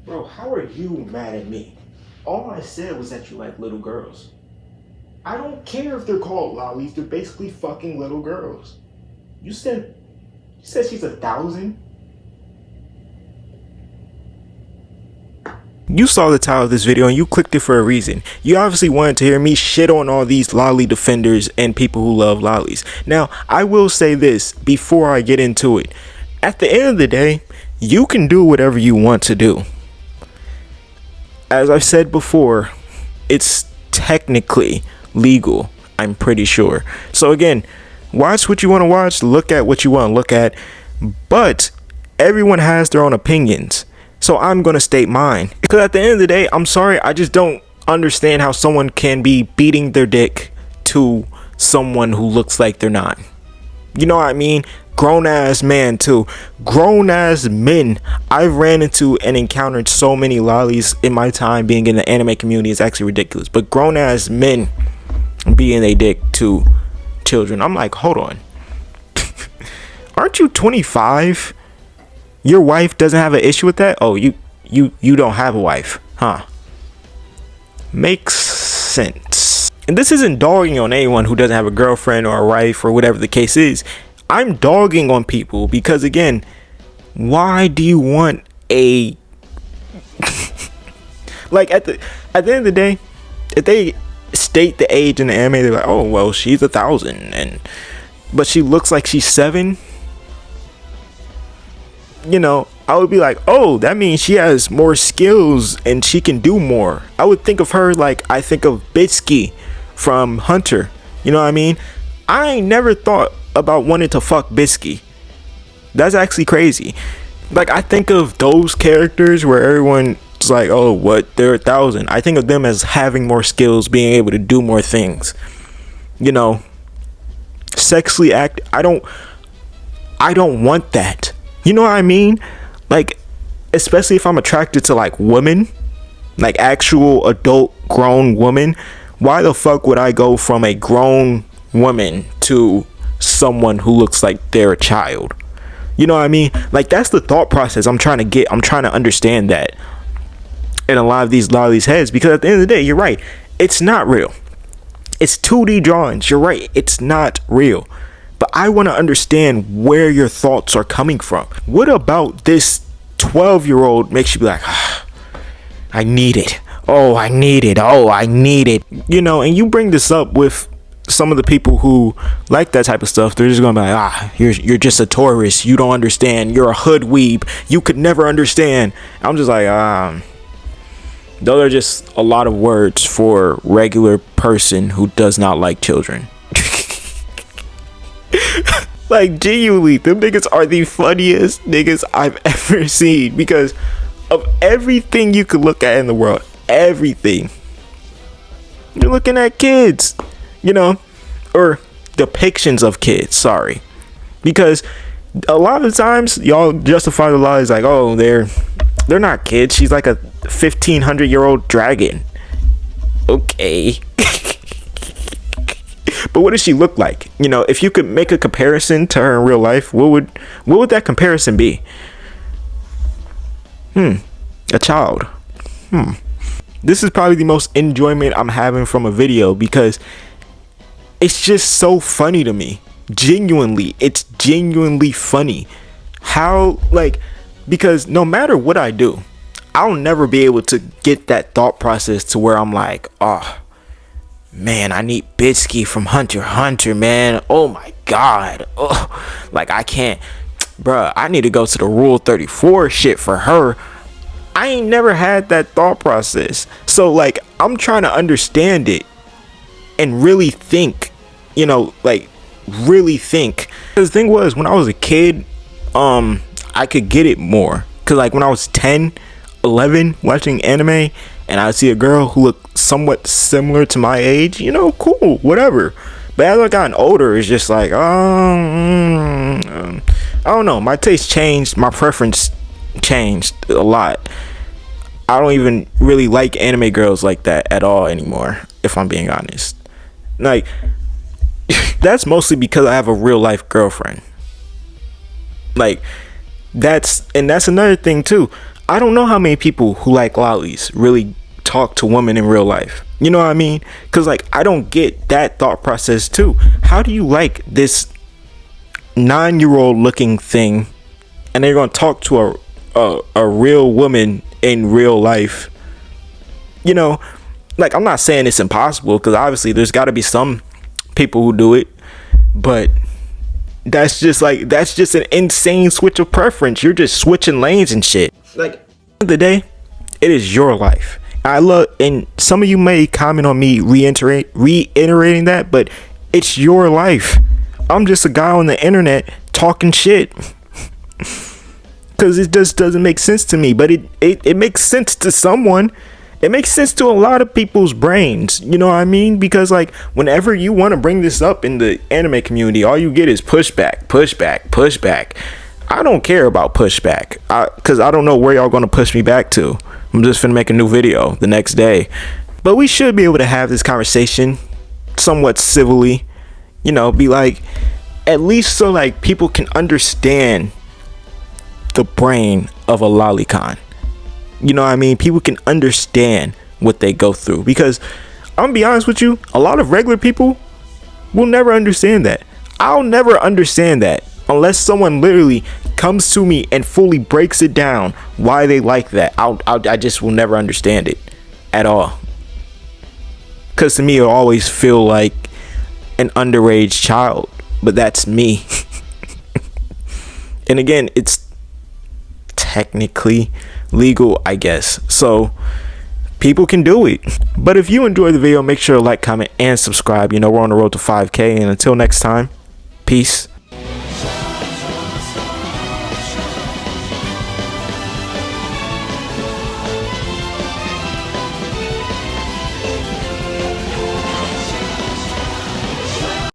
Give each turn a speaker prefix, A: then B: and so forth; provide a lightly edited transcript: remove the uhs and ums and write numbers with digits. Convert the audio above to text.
A: Bro, how are you mad at me? All I said was that you like little girls. I don't care if they're called lollies, they're basically fucking little girls. You said she's 1,000? You saw the title of this video and you clicked it for a reason. You obviously wanted to hear me shit on all these lolly defenders and people who love lollies. Now, I will say this before I get into it. At the end of the day, you can do whatever you want to do. As I've said before, it's technically legal, I'm pretty sure. So again, watch what you want to watch, look at what you want to look at, but everyone has their own opinions. So I'm going to state mine. Because at the end of the day, I'm sorry, I just don't understand how someone can be beating their dick to someone who looks like they're not. You know what I mean? Grown ass man too. Grown ass men. I've ran into and encountered so many lollies in my time being in the anime community. It's actually ridiculous. But grown ass men being a dick to children. I'm like, hold on. Aren't you 25? Your wife doesn't have an issue with that? Oh, you don't have a wife, huh? Makes sense. And this isn't dogging on anyone who doesn't have a girlfriend or a wife or whatever the case is. I'm dogging on people because, again, why do you want a like at the end of the day, if they state the age in the anime, they're like, oh well, she's 1,000 but she looks like she's 7. You know, I would be like, oh, that means she has more skills and she can do more. I would think of her like I think of Bitsuki from Hunter. You know what I mean? I ain't never thought about wanting to fuck Bitsuki. That's actually crazy. Like, I think of those characters where everyone's like, oh, what? They're 1,000. I think of them as having more skills, being able to do more things. You know, sexually act. I don't want that. You know what I mean? Like, especially if I'm attracted to like women, like actual adult grown women, why the fuck would I go from a grown woman to someone who looks like they're a child? You know what I mean? Like, that's the thought process I'm trying to understand that in a lot of these lollies' heads, because at the end of the day, you're right, it's not real. It's 2D drawings. You're right, it's not real. But I want to understand where your thoughts are coming from. What about this 12-year-old makes you be like, ah, I need it. Oh, I need it. Oh, I need it. You know, and you bring this up with some of the people who like that type of stuff. They're just going to be like, ah, you're just a tourist. You don't understand. You're a hood weeb. You could never understand. I'm just like, those are just a lot of words for a regular person who does not like children. Like, genuinely, them niggas are the funniest niggas I've ever seen, because of everything you could look at in the world. Everything. You're looking at kids, you know, or depictions of kids, sorry. Because a lot of times y'all justify the lies like, oh, they're not kids. She's like a 1,500-year-old dragon. Okay. But what does she look like? You know, if you could make a comparison to her in real life, what would that comparison be? A child. This is probably the most enjoyment I'm having from a video, because it's just so funny to me. Genuinely, it's genuinely funny. How, like, because no matter what I do, I'll never be able to get that thought process to where I'm like, oh, man, I need Bitsuki from Hunter x Hunter, man. Oh my god. Oh, like, I can't, bruh, I need to go to the Rule 34 shit for her. I ain't never had that thought process. So, like, I'm trying to understand it and really think, you know, like, really think. The thing was, when I was a kid, I could get it more. Because, like, when I was 10, 11, watching anime, and I see a girl who looked somewhat similar to my age, you know, cool, whatever. But as I gotten older, it's just like, I don't know. My taste changed. My preference changed a lot. I don't even really like anime girls like that at all anymore, if I'm being honest. Like, that's mostly because I have a real life girlfriend. Like, that's another thing too. I don't know how many people who like lollies really talk to women in real life. You know what I mean? Because like, I don't get that thought process too. How do you like this 9-year-old looking thing and they're gonna talk to a real woman in real life? You know, like, I'm not saying it's impossible, because obviously there's got to be some people who do it, but that's just an insane switch of preference. You're just switching lanes and shit. Like, at the end of the day, it is your life. I love, and some of you may comment on me reiterating that, but it's your life. I'm just a guy on the internet talking shit because it just doesn't make sense to me, but it makes sense to someone. It makes sense to a lot of people's brains, you know what I mean? Because like, whenever you want to bring this up in the anime community, all you get is pushback. I don't care about pushback, because I don't know where y'all gonna push me back to. I'm just finna make a new video the next day. But we should be able to have this conversation somewhat civilly, you know, be like, at least so like people can understand the brain of a lolicon. You know what I mean? People can understand what they go through, because I'm gonna be honest with you, a lot of regular people will never understand that. I'll never understand that unless someone literally comes to me and fully breaks it down why they like that. I just will never understand it at all, because to me it'll always feel like an underage child, but that's me. And again, it's technically legal, I guess, so people can do it. But if you enjoyed the video, make sure to like, comment, and subscribe. You know, we're on the road to 5K, and until next time, peace.